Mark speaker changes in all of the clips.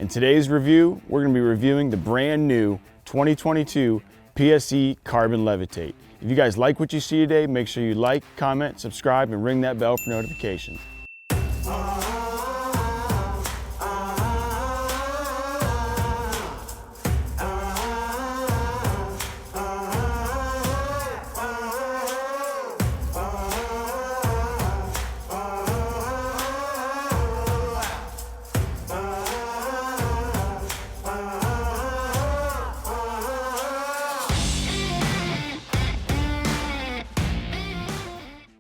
Speaker 1: today's review, we're going to be reviewing the brand new 2022 PSE Carbon Levitate. If you guys like what you see today, make sure you like, comment, subscribe, and ring that bell for notifications.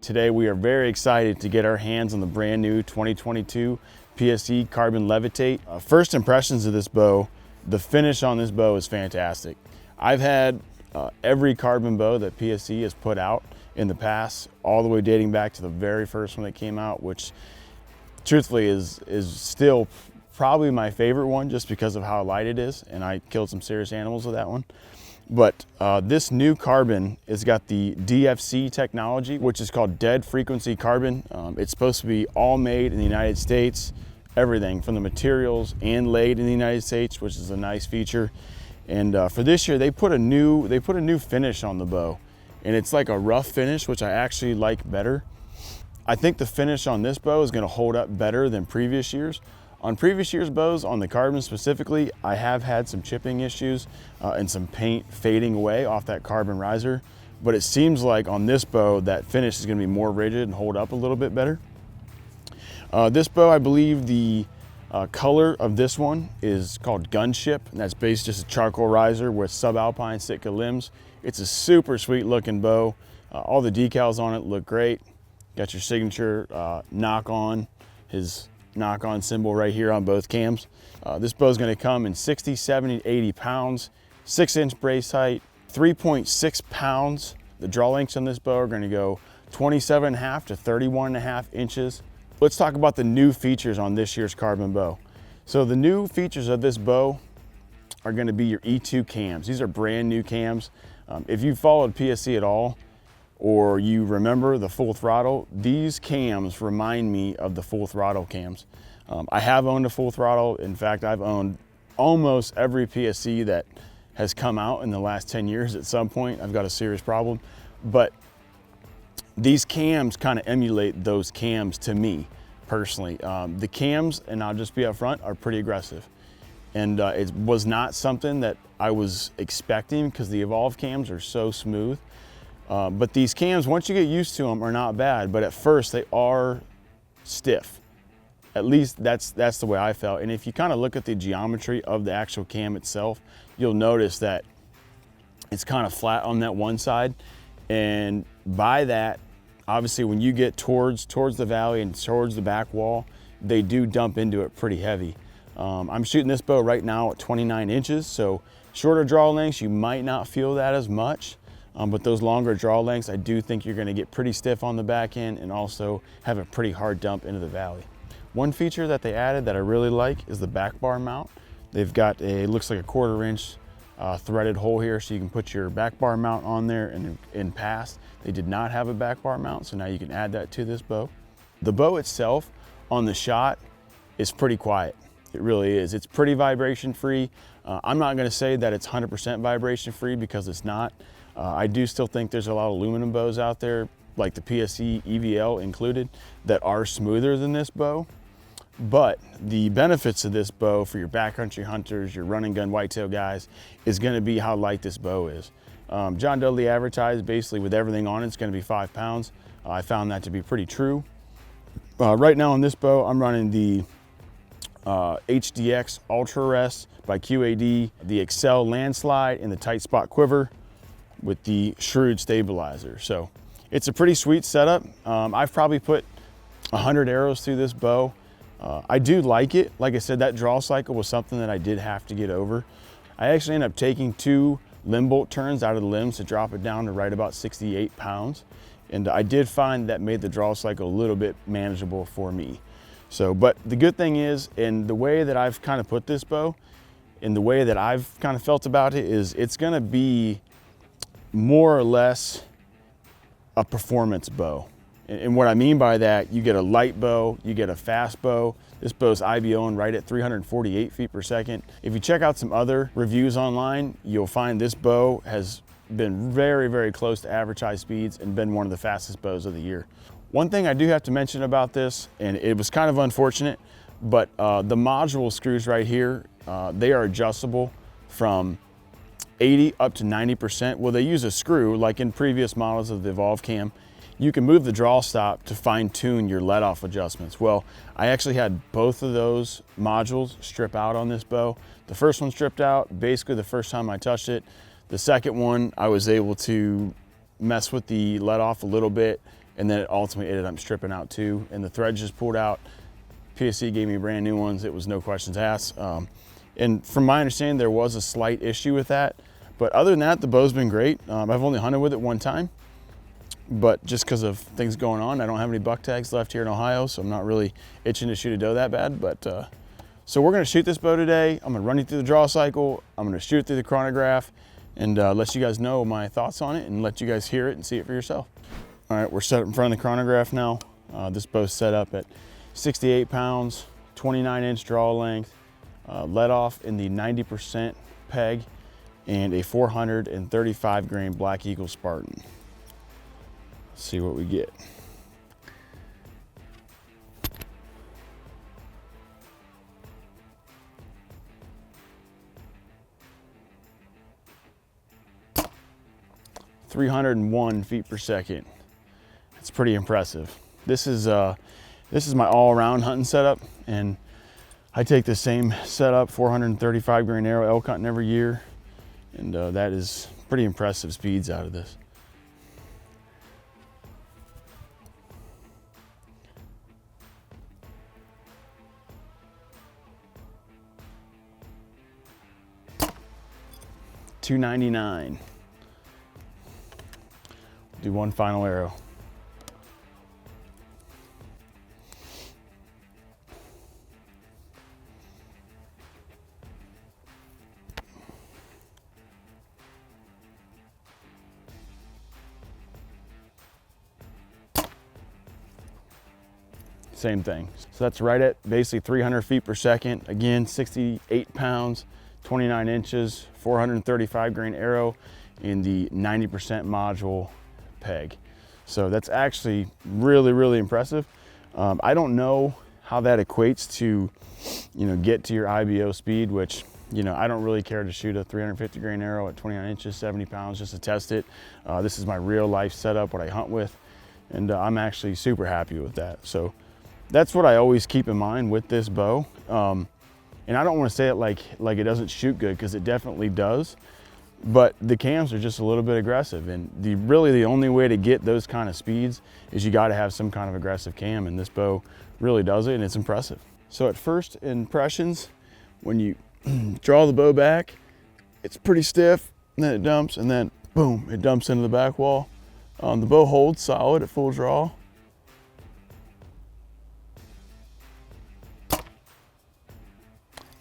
Speaker 1: Today we are very excited to get our hands on the brand new 2022 PSE Carbon Levitate. First impressions of this bow, the finish on this bow is fantastic. I've had every carbon bow that PSE has put out in the past, all the way dating back to the very first one that came out, which truthfully is still probably my favorite one just because of how light it is, and I killed some serious animals with that one. But this new carbon has got the DFC technology, which is called dead frequency carbon. It's supposed to be all made in the United States, everything from the materials and laid in the United States, which is a nice feature. And for this year, they put a new finish on the bow, and it's like a rough finish, which I actually like better. I think the finish on this bow is going to hold up better than previous years. On previous year's bows, on the carbon specifically, I have had some chipping issues and some paint fading away off that carbon riser, but it seems like on this bow, that finish is gonna be more rigid and hold up a little bit better. This bow, I believe the color of this one is called Gunship, and that's based just a charcoal riser with subalpine Sitka limbs. It's a super sweet looking bow. All the decals on it look great. Got your signature knock-on, his knock-on symbol right here on both cams. This bow is going to come in 60, 70, 80 pounds, 6-inch brace height, 3.6 pounds. The draw lengths on this bow are going to go 27.5 to 31.5 inches. Let's talk about the new features on this year's carbon bow. So the new features of this bow are going to be your E2 cams. These are brand new cams. If you followed PSE at all, or you remember the full throttle, these cams remind me of the full throttle cams. I have owned a full throttle. In fact, I've owned almost every PSE that has come out in the last 10 years at some point. I've got a serious problem, but these cams kind of emulate those cams to me personally. The cams, and I'll just be upfront, are pretty aggressive. And it was not something that I was expecting because the Evolve cams are so smooth. But these cams, once you get used to them, are not bad, but at first they are stiff. At least that's the way I felt. And if you kind of look at the geometry of the actual cam itself, you'll notice that it's kind of flat on that one side. And by that, obviously when you get towards the valley and towards the back wall, they do dump into it pretty heavy. I'm shooting this bow right now at 29 inches, so shorter draw lengths, you might not feel that as much. But those longer draw lengths, I do think you're gonna get pretty stiff on the back end and also have a pretty hard dump into the valley. One feature that they added that I really like is the back bar mount. They've got looks like a 1/4 inch threaded hole here, so you can put your back bar mount on there. And in past, they did not have a back bar mount, so now you can add that to this bow. The bow itself on the shot is pretty quiet. It really is. It's pretty vibration free. I'm not gonna say that it's 100% vibration free because it's not. I do still think there's a lot of aluminum bows out there, like the PSE EVL included, that are smoother than this bow. But the benefits of this bow for your backcountry hunters, your run and gun whitetail guys, is gonna be how light this bow is. John Dudley advertised basically with everything on it, it's gonna be 5 pounds. I found that to be pretty true. Right now on this bow, I'm running the HDX Ultra Rest by QAD, the Excel Landslide, and the Tight Spot Quiver with the Shrewd stabilizer. So it's a pretty sweet setup. I've probably put 100 arrows through this bow. I do like it. Like I said, that draw cycle was something that I did have to get over. I actually ended up taking 2 limb bolt turns out of the limbs to drop it down to right about 68 pounds. And I did find that made the draw cycle a little bit manageable for me. So, but the good thing is, in the way that I've kind of put this bow, in the way that I've kind of felt about it, is it's gonna be more or less a performance bow. And what I mean by that, you get a light bow, you get a fast bow. This bow's IBOing right at 348 feet per second. If you check out some other reviews online, you'll find this bow has been very, very close to average high speeds and been one of the fastest bows of the year. One thing I do have to mention about this, and it was kind of unfortunate, but the module screws right here, they are adjustable from 80 up to 90%. Well, they use a screw like in previous models of the Evolve Cam. You can move the draw stop to fine tune your let off adjustments. Well, I actually had both of those modules strip out on this bow. The first one stripped out basically the first time I touched it. The second one, I was able to mess with the let off a little bit, and then it ultimately ended up stripping out too. And the threads just pulled out. PSE gave me brand new ones. It was no questions asked. And from my understanding, there was a slight issue with that. But other than that, the bow's been great. I've only hunted with it one time, but just because of things going on, I don't have any buck tags left here in Ohio, so I'm not really itching to shoot a doe that bad. But so we're gonna shoot this bow today. I'm gonna run it through the draw cycle. I'm gonna shoot it through the chronograph and let you guys know my thoughts on it and let you guys hear it and see it for yourself. All right, we're set up in front of the chronograph now. This bow's set up at 68 pounds, 29-inch draw length, let off in the 90% peg, and a 435 grain Black Eagle Spartan. Let's see what we get. (301 feet per second). It's pretty impressive. This is my all-around hunting setup, and I take the same setup, 435 grain arrow elk hunting every year. And that is pretty impressive speeds out of this. $299. Do one final arrow. Same thing. So that's right at basically 300 feet per second. Again, 68 pounds, 29 inches, 435 grain arrow in the 90% module peg. So that's actually really, really impressive. I don't know how that equates to, get to your IBO speed, which, I don't really care to shoot a 350 grain arrow at 29 inches, 70 pounds just to test it. This is my real life setup, what I hunt with, and I'm actually super happy with that. So that's what I always keep in mind with this bow. And I don't want to say it like it doesn't shoot good, because it definitely does, but the cams are just a little bit aggressive, and really the only way to get those kind of speeds is you got to have some kind of aggressive cam, and this bow really does it, and it's impressive. So at first impressions, when you draw the bow back, it's pretty stiff, and then it dumps, and then boom, it dumps into the back wall. The bow holds solid at full draw.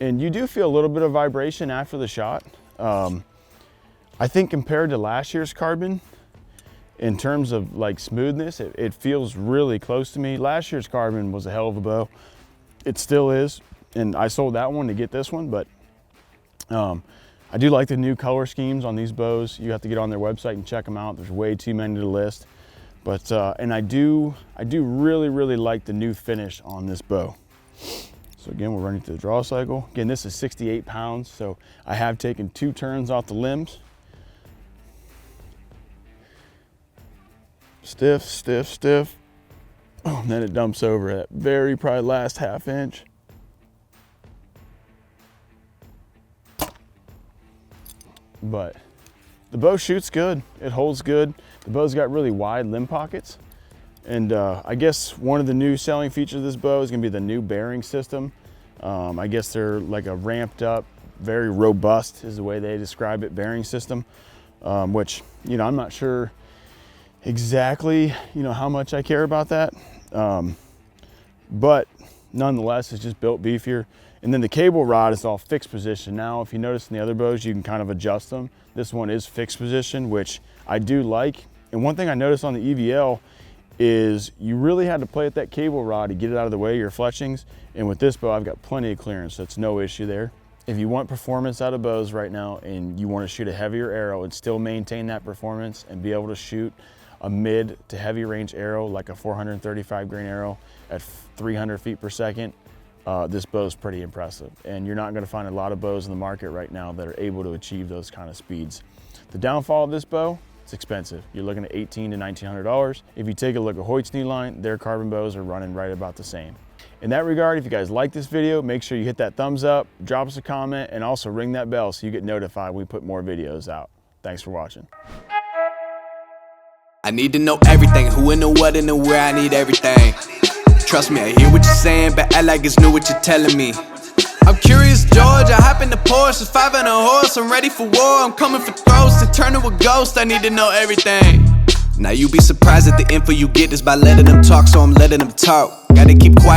Speaker 1: And you do feel a little bit of vibration after the shot. I think compared to last year's Carbon, in terms of like smoothness, it feels really close to me. Last year's Carbon was a hell of a bow. It still is, and I sold that one to get this one, but I do like the new color schemes on these bows. You have to get on their website and check them out. There's way too many to list. But, and I do really, really like the new finish on this bow. So again, we're running through the draw cycle. Again, this is 68 pounds, so I have taken 2 turns off the limbs. Stiff, stiff, stiff. Oh, and then it dumps over at very probably last ½ inch. But the bow shoots good, it holds good. The bow's got really wide limb pockets. And I guess one of the new selling features of this bow is gonna be the new bearing system. I guess they're like a ramped up, very robust is the way they describe it, bearing system, which, I'm not sure exactly, how much I care about that. But nonetheless, it's just built beefier. And then the cable rod is all fixed position. Now, if you notice in the other bows, you can kind of adjust them. This one is fixed position, which I do like. And one thing I noticed on the EVL, is you really had to play with that cable rod to get it out of the way of your fletchings. And with this bow, I've got plenty of clearance, so it's no issue there. If you want performance out of bows right now and you want to shoot a heavier arrow and still maintain that performance and be able to shoot a mid to heavy range arrow like a 435 grain arrow at 300 feet per second, this bow is pretty impressive. And you're not going to find a lot of bows in the market right now that are able to achieve those kind of speeds. The downfall of this bow, it's expensive. You're looking at $1,800 to $1,900. If you take a look at Hoyt's new line, their carbon bows are running right about the same. In that regard, if you guys like this video, make sure you hit that thumbs up, drop us a comment, and also ring that bell so you get notified when we put more videos out. Thanks for watching.
Speaker 2: I need to know everything, who and the what and the where, I need everything. Trust me, I hear what you're saying, but act like it's new what you're telling me. I'm curious, George, I hop in the Porsche, it's 5 and a horse, I'm ready for war, I'm coming for throats, to turn to a ghost, I need to know everything. Now you be surprised at the info you get is by letting them talk, so I'm letting them talk. Gotta keep quiet.